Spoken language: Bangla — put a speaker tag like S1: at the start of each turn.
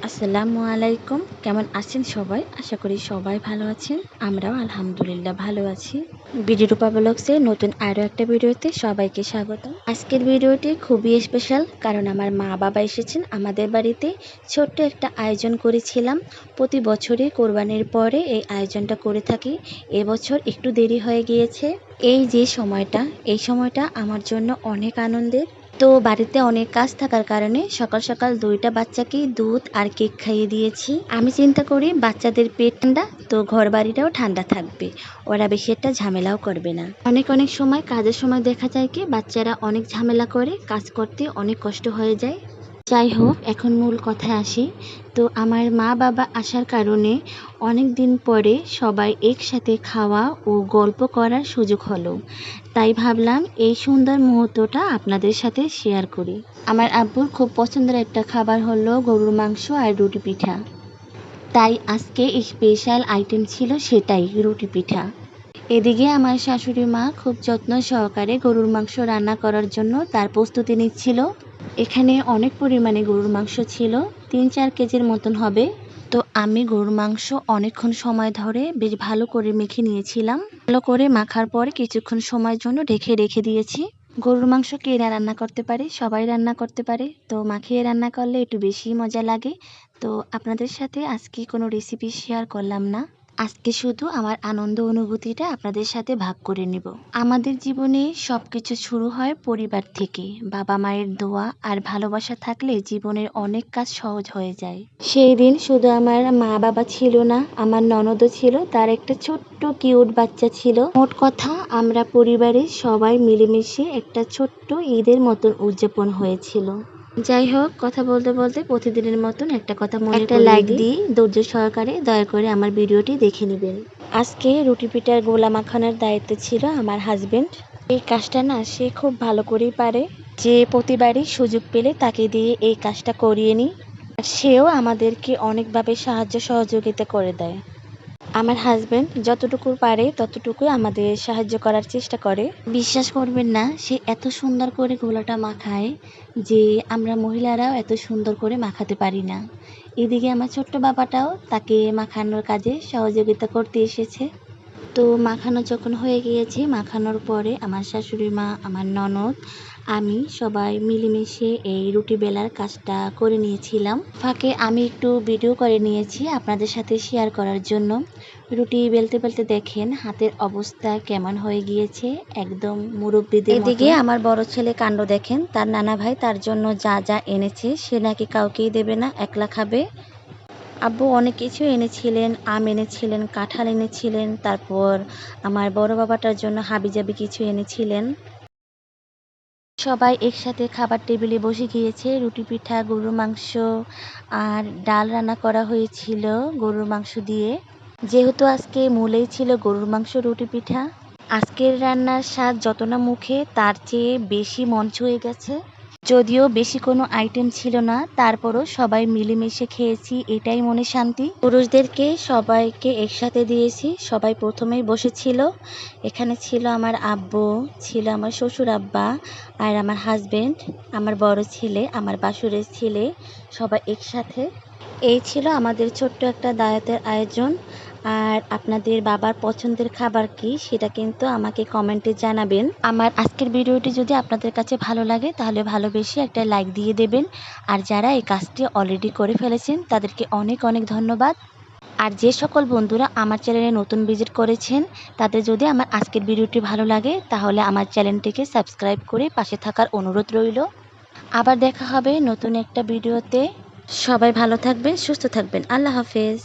S1: আসসালামু আলাইকুম। কেমন আছেন সবাই? আশা করি সবাই ভালো আছেন। আমরাও আলহামদুলিল্লাহ ভালো আছি। বিডি রূপা ব্লগসে নতুন আরও একটা ভিডিওতে সবাইকে স্বাগতম। আজকের ভিডিওটি খুবই স্পেশাল, কারণ আমার মা বাবা এসেছেন আমাদের বাড়িতে। ছোট্ট একটা আয়োজন করেছিলাম। প্রতি বছরই কোরবানির পরে এই আয়োজনটা করে থাকি। এবছর একটু দেরি হয়ে গিয়েছে। এই সময়টা আমার জন্য অনেক আনন্দের। তো বাড়িতে অনেক কাজ থাকার কারণে সকাল সকাল দুইটা বাচ্চাকেই দুধ আর কেক খাইয়ে দিয়েছি। আমি চিন্তা করি বাচ্চাদের পেট ঠান্ডা, তো ঘর বাড়িটাও ঠান্ডা থাকবে, ওরা বেশি একটা ঝামেলাও করবে না। অনেক সময় কাজের সময় দেখা যায় কি বাচ্চারা অনেক ঝামেলা করে, কাজ করতে অনেক কষ্ট হয়ে যায়। যাই হোক, এখন মূল কথায় আসি। তো আমার মা বাবা আসার কারণে অনেক দিন পরে সবাই একসাথে খাওয়া ও গল্প করার সুযোগ হলো। তাই ভাবলাম এই সুন্দর মুহূর্তটা আপনাদের সাথে শেয়ার করি। আমার আব্বুর খুব পছন্দের একটা খাবার হলো গরুর মাংস আর রুটি পিঠা। তাই আজকে স্পেশাল আইটেম ছিল সেটাই, রুটি পিঠা। এদিকে আমার শাশুড়ি মা খুব যত্ন সহকারে গরুর মাংস রান্না করার জন্য তার প্রস্তুতি নিচ্ছিল। এখানে অনেক পরিমাণে গরুর মাংস ছিল, 3-4 কেজির মতন হবে। তো আমি গরুর মাংস অনেকক্ষণ সময় ধরে বেশ ভালো করে মেখে নিয়েছিলাম। ভালো করে মাখার পর কিছুক্ষণ সময়ের জন্য রেখে দিয়েছি। গরুর মাংস কে রান্না করতে পারে? সবাই রান্না করতে পারে। তো মাখিয়ে রান্না করলে একটু বেশি মজা লাগে। তো আপনাদের সাথে আজকে কোনো রেসিপি শেয়ার করলাম না। আজকে শুধু আমার আনন্দ অনুভূতিটা আপনাদের সাথে ভাগ করে নেব। আমাদের জীবনে সবকিছু শুরু হয় পরিবার থেকে। বাবা মায়ের দোয়া আর ভালোবাসা থাকলে জীবনের অনেক কাজ সহজ হয়ে যায়। সেই দিন শুধু আমার মা বাবা ছিল না, আমার ননদও ছিল, তার একটা ছোট্ট কিউট বাচ্চা ছিল। মোট কথা আমরা পরিবারের সবাই মিলেমিশে একটা ছোট্ট ঈদের মতন উদযাপন হয়েছিল। যাই হোক, কথা বলতে বলতে প্রতিদিনের মতন একটা কথা মনে একটা লাইক দিই, ধৈর্য সহকারে দয়া করে আমার ভিডিওটি দেখে নেবেন। আজকে রুটি পিঠার গোলা মাখানোর দায়িত্ব ছিল আমার হাজবেন্ড। এই কাজটা না সে খুব ভালো করেই পারে, যে প্রতিবারই সুযোগ পেলে তাকে দিয়ে এই কাজটা করিয়ে নিই। আর সেও আমাদেরকে অনেকভাবে সাহায্য সহযোগিতা করে দেয়। আমার হাজবেন্ড যতটুকু পারে ততটুকুই আমাদের সাহায্য করার চেষ্টা করে। বিশ্বাস করবেন না, সে এত সুন্দর করে গোলাটা মাখায় যে আমরা মহিলারাও এত সুন্দর করে মাখাতে পারি না। এদিকে আমার ছোট্ট বাবাটাও তাকে মাখানোর কাজে সহযোগিতা করতে এসেছে। তো মাখানো যখন হয়ে গিয়েছে, মাখানোর পরে আমার শাশুড়ি মা, আমার ননদ, আমি সবাই মিলেমিশে এই রুটি বেলার কাজটা করে নিয়েছিলাম। ফাঁকে আমি একটু ভিডিও করে নিয়েছি আপনাদের সাথে শেয়ার করার জন্য। রুটি বেলতে বেলতে দেখেন হাতের অবস্থা কেমন হয়ে গিয়েছে, একদম মুরব্বিদের মতো। এদিকে আমার বড় ছেলে কাণ্ড দেখেন, তার নানা ভাই তার জন্য যা যা এনেছে সে নাকি কাউকেই দেবে না, একলা খাবে। আব্বু অনেক কিছু এনেছিলেন, আম এনেছিলেন, কাঁঠাল এনেছিলেন, তারপর আমার বড় বাবাটার জন্য হাবিজাবি কিছু এনেছিলেন। সবাই একসাথে খাবার টেবিলে বসে গিয়েছে। রুটি পিঠা, গরুর মাংস আর ডাল রান্না করা হয়েছিল গরুর মাংস দিয়ে। যেহেতু আজকে মূলেই ছিল গরুর মাংস, রুটি পিঠা, আজকের রান্নার স্বাদ যত না মুখে তার চেয়ে বেশি মন ছুঁয়ে গেছে। যদিও বেশি কোনো আইটেম ছিল না, তারপরও সবাই মিলেমিশে খেয়েছি, এটাই মনে শান্তি। পুরুষদেরকে সবাইকে একসাথে দিয়েছি। সবাই প্রথমেই বসেছিল। এখানে ছিল আমার আব্বু, ছিল আমার শ্বশুর আব্বা, আর আমার হাজবেন্ড, আমার বড় ছেলে, আমার বাসুরের ছেলে, সবাই একসাথে। এই ছিল আমাদের ছোট্ট একটা দাওয়াতের আয়োজন। আর আপনাদের বাবার পছন্দের খাবার কি সেটা কিন্তু আমাকে কমেন্টে জানাবেন। আমার আজকের ভিডিওটি যদি আপনাদের কাছে ভালো লাগে তাহলে ভালোবেসে একটা লাইক দিয়ে দেবেন। আর যারা এই কাজটি অলরেডি করে ফেলেছেন তাদেরকে অনেক ধন্যবাদ। আর যে সকল বন্ধুরা আমার চ্যানেলে নতুন ভিজিট করেছেন তাদের যদি আমার আজকের ভিডিওটি ভালো লাগে তাহলে আমার চ্যানেলটিকে সাবস্ক্রাইব করে পাশে থাকার অনুরোধ রইল। আবার দেখা হবে নতুন একটা ভিডিওতে। সবাই ভালো থাকবেন, সুস্থ থাকবেন। আল্লাহ হাফেজ।